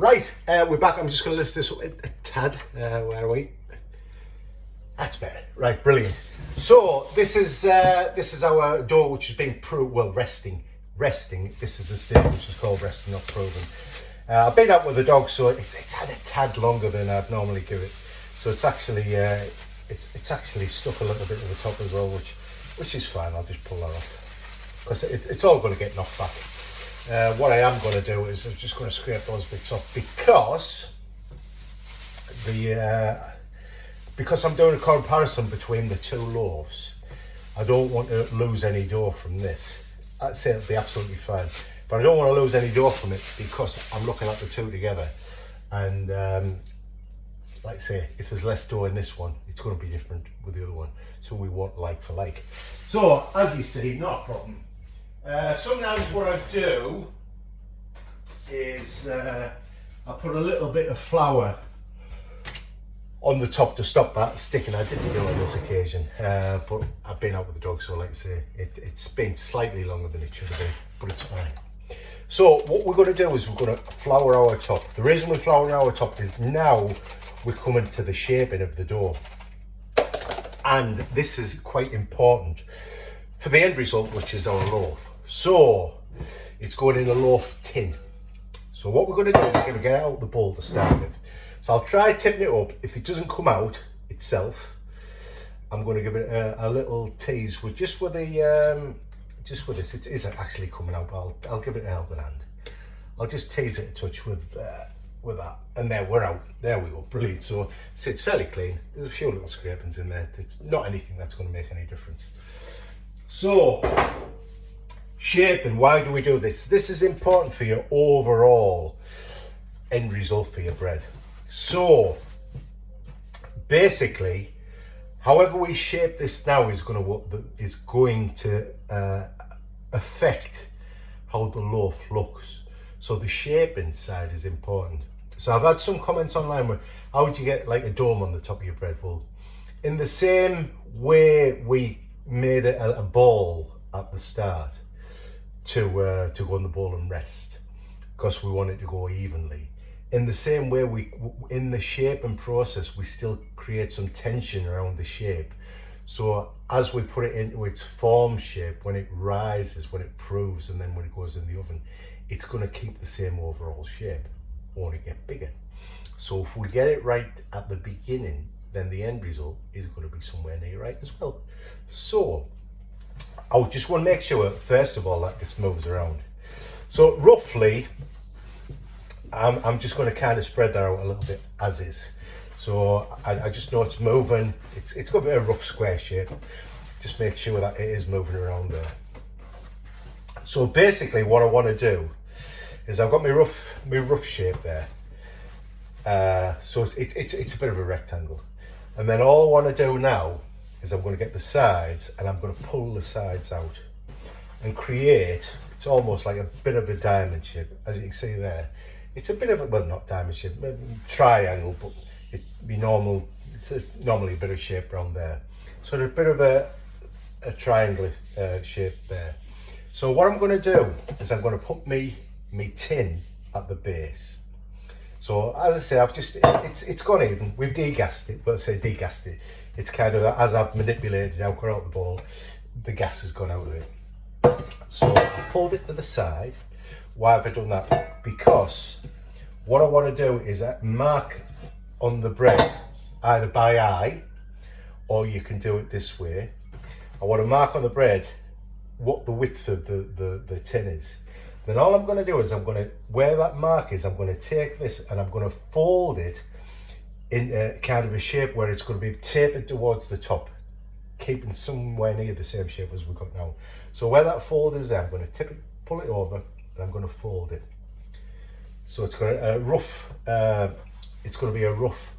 Right, we're back. I'm just going to lift this up a tad. Where are we? That's better. Right, brilliant. So this is our door, which has been resting. This is the stage which is called resting, not proven. I've been out with the dog, so it's had a tad longer than I'd normally give it. So it's actually it's actually stuck a little bit at the top as well, which is fine. I'll just pull that off because it's all going to get knocked back. What I am going to do is I'm just going to scrape those bits off because I'm doing a comparison between the two loaves. I don't want to lose any dough from this. I'd say it'll be absolutely fine, but I don't want to lose any dough from it because I'm looking at the two together. And like I say, if there's less dough in this one, it's going to be different with the other one. So we want like for like. So as you see, not a problem. Sometimes what I do is I put a little bit of flour on the top to stop that sticking. I didn't do it on this occasion, but I've been out with the dog, so like I say, it's been slightly longer than it should have been, but it's fine. So what we're going to do is we're going to flour our top. The reason we're flouring our top is now we're coming to the shaping of the dough, and this is quite important for the end result, which is our loaf. So it's going in a loaf tin. So what we're going to do is we're going to get out the bowl to start with. So I'll try tipping it up. If it doesn't come out itself, I'm going to give it a little tease with just with this. It isn't actually coming out, but I'll give it a helping hand. I'll just tease it a touch with that, and there we're out. There we go, brilliant. So it's fairly clean. There's a few little scrapings in there. It's not anything that's going to make any difference. So shaping, why do we do this? This is important for your overall end result for your bread. So basically, however we shape this now is going to affect how the loaf looks. So the shaping side is important. So I've had some comments online where, how would you get like a dome on the top of your bread? Well, in the same way we made it a ball at the start to go in the bowl and rest, because we want it to go evenly. In the same way, in the shaping process, we still create some tension around the shape. So as we put it into its form shape, when it rises, when it proves, and then when it goes in the oven, it's going to keep the same overall shape, only get bigger. So if we get it right at the beginning, then the end result is going to be somewhere near right as well. So I just want to make sure, first of all, that this moves around. So roughly, I'm just going to kind of spread that out a little bit as is. So I just know it's moving. It's got a bit of a rough square shape. Just make sure that it is moving around there. So basically what I want to do is I've got my rough shape there. So it's a bit of a rectangle. And then all I want to do now is I'm going to get the sides and I'm going to pull the sides out and create, it's almost like a bit of a diamond shape, as you can see there. It's a bit of a, well, not diamond shape, triangle, but it's normally a bit of shape around there. So there's a bit of a triangle shape there. So what I'm going to do is I'm going to put me tin at the base. So as I say, it's gone even. We've degassed it, but I say degassed it. It's kind of, as I've manipulated out the bowl, the gas has gone out of it. So I pulled it to the side. Why have I done that? Because what I want to do is mark on the bread, either by eye, or you can do it this way. I want to mark on the bread what the width of the tin is. Then all I'm going to do is where that mark is, I'm going to take this and I'm going to fold it in kind of a shape where it's going to be tapered towards the top, keeping somewhere near the same shape as we've got now. So where that fold is there, I'm going to tip it, pull it over, and I'm going to fold it. So it's got a rough, it's going to be a rough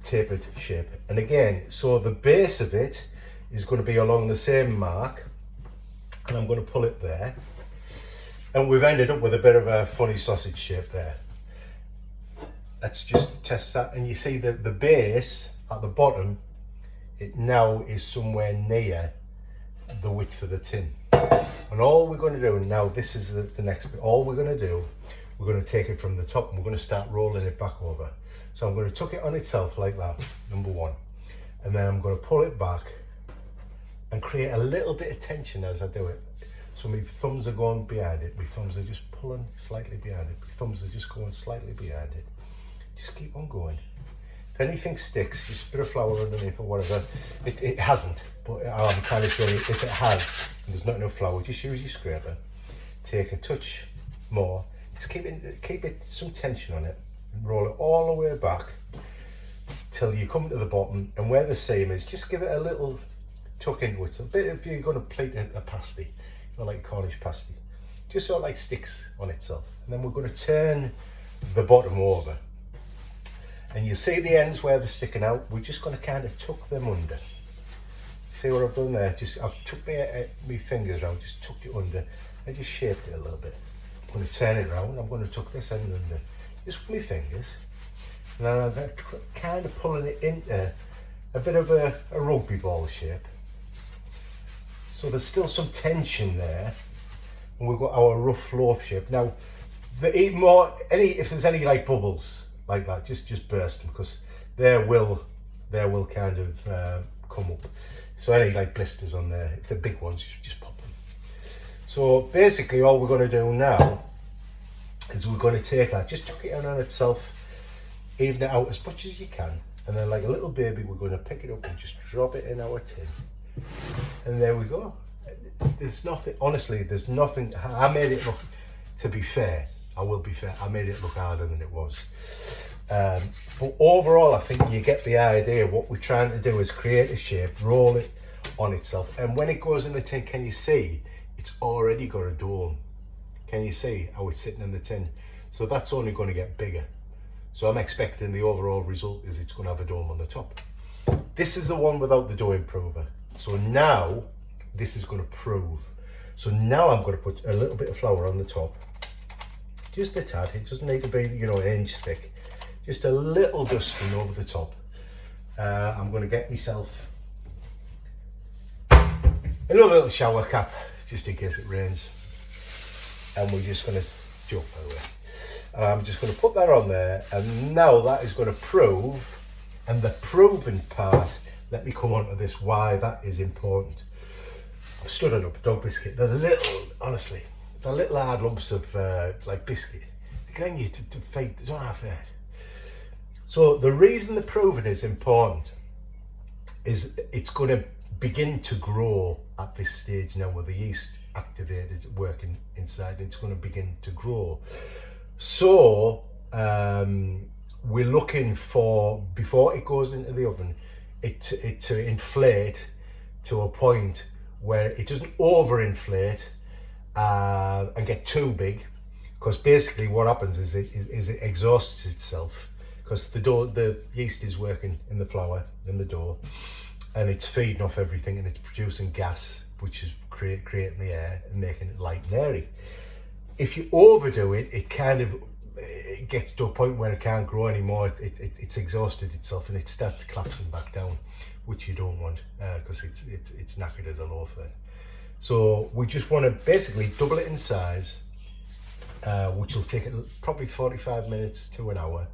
tapered shape. And again, so the base of it is going to be along the same mark, and I'm going to pull it there. And we've ended up with a bit of a funny sausage shape there. Let's just test that. And you see the base at the bottom, it now is somewhere near the width of the tin. And all we're going to do now, this is the next bit, all we're going to do, we're going to take it from the top and we're going to start rolling it back over. So I'm going to tuck it on itself like that, number one. And then I'm going to pull it back and create a little bit of tension as I do it. So my thumbs are going behind it, my thumbs are just pulling slightly behind it, my thumbs are just going slightly behind it. Just keep on going. If anything sticks, just a bit of flour underneath or whatever. It hasn't, but I'm kind of showing you if it has, and there's not enough flour, just use your scraper. Take a touch more, just keep it some tension on it, and roll it all the way back till you come to the bottom, and where the seam is, just give it a little tuck into it. So a bit if you're going to plate a pasty, like Cornish pasty, just sort of like sticks on itself. And then we're going to turn the bottom over, and you see the ends where they're sticking out. We're just going to kind of tuck them under. See what I've done there? I've took my fingers around, just tucked it under, and just shaped it a little bit. I'm going to turn it around. I'm going to tuck this end under, just with my fingers, and then I'm kind of pulling it into a bit of a rugby ball shape. So there's still some tension there, and we've got our rough loaf shape. Now, if there's any like bubbles like that, just burst them, because they will kind of come up. So any like blisters on there, if they're big ones, just pop them. So basically, all we're going to do now is we're going to take that, just tuck it in on itself, even it out as much as you can, and then like a little baby, we're going to pick it up and just drop it in our tin. And there we go. There's nothing, honestly, there's nothing. I made it look, to be fair, I will be fair, I made it look harder than it was. But overall, I think you get the idea. What we're trying to do is create a shape, roll it on itself. And when it goes in the tin, can you see it's already got a dome? Can you see how it's sitting in the tin? So that's only going to get bigger. So I'm expecting the overall result is it's going to have a dome on the top. This is the one without the dough improver. So now this is going to prove. So now I'm going to put a little bit of flour on the top, just a tad. It doesn't need to be, an inch thick, just a little dusting over the top. I'm going to get myself another little shower cap just in case it rains, and we're just going to jump by the way. I'm just going to put that on there, and now that is going to prove. And the proving part, let me come on to this, why that is important. I'm studding up a dog biscuit. They're honestly, they're little hard lumps of like biscuit. They're getting you to fake, they don't have that. So the reason the proving is important is it's going to begin to grow at this stage now with the yeast activated, working inside. It's going to begin to grow. So, we're looking for, before it goes into the oven, it to inflate to a point where it doesn't overinflate and get too big, because basically what happens is it exhausts itself, because the yeast is working in the flour, in the dough, and it's feeding off everything, and it's producing gas, which is creating the air and making it light and airy. If you overdo it, it gets to a point where it can't grow anymore. It's exhausted itself and it starts collapsing back down, which you don't want, because it's knackered as a loaf then. So we just want to basically double it in size, which will take probably 45 minutes to an hour,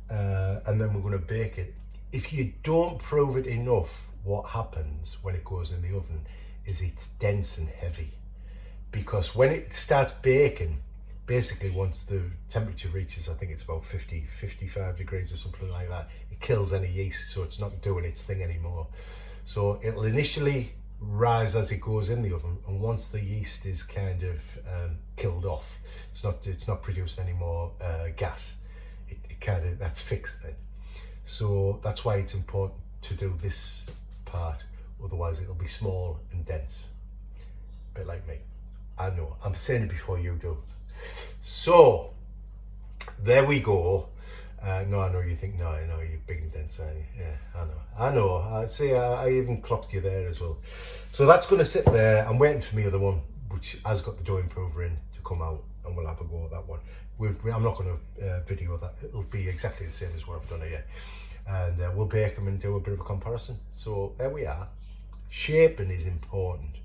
and then we're going to bake it. If you don't prove it enough, what happens when it goes in the oven is it's dense and heavy, because when it starts baking, basically once the temperature reaches, I think it's about 55 degrees or something like that, it kills any yeast, so it's not doing its thing anymore. So it'll initially rise as it goes in the oven, and once the yeast is kind of killed off, it's not producing any more gas, that's fixed then. So that's why it's important to do this part, otherwise it'll be small and dense, a bit like me. I know, I'm saying it before you do. So there we go. No, I know you think, no, I know you're big and dense, aren't you? Yeah, I know. I see, I even clocked you there as well. So that's going to sit there. I'm waiting for me other one, which has got the dough improver in, to come out, and we'll have a go at that one. I'm not going to video that. It'll be exactly the same as what I've done here, and we'll bake them and do a bit of a comparison. So there we are. Shaping is important.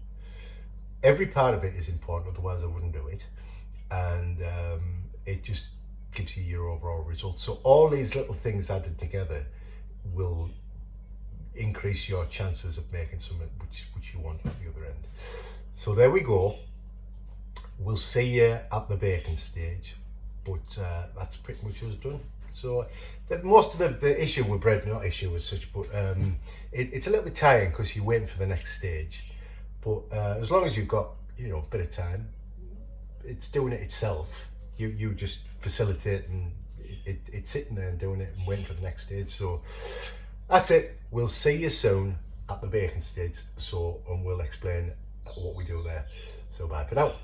Every part of it is important, otherwise I wouldn't do it. And it just gives you your overall result. So all these little things added together will increase your chances of making something which you want at the other end. So there we go. We'll see you at the baking stage, but that's pretty much us done. So most of the issue with bread, not issue as such, but it's a little bit tiring because you're waiting for the next stage. But as long as you've got, you know, a bit of time, it's doing it itself. You just facilitating it's sitting there and doing it and waiting for the next stage. So that's it. We'll see you soon at the baking stage. So and we'll explain what we do there. So bye for now.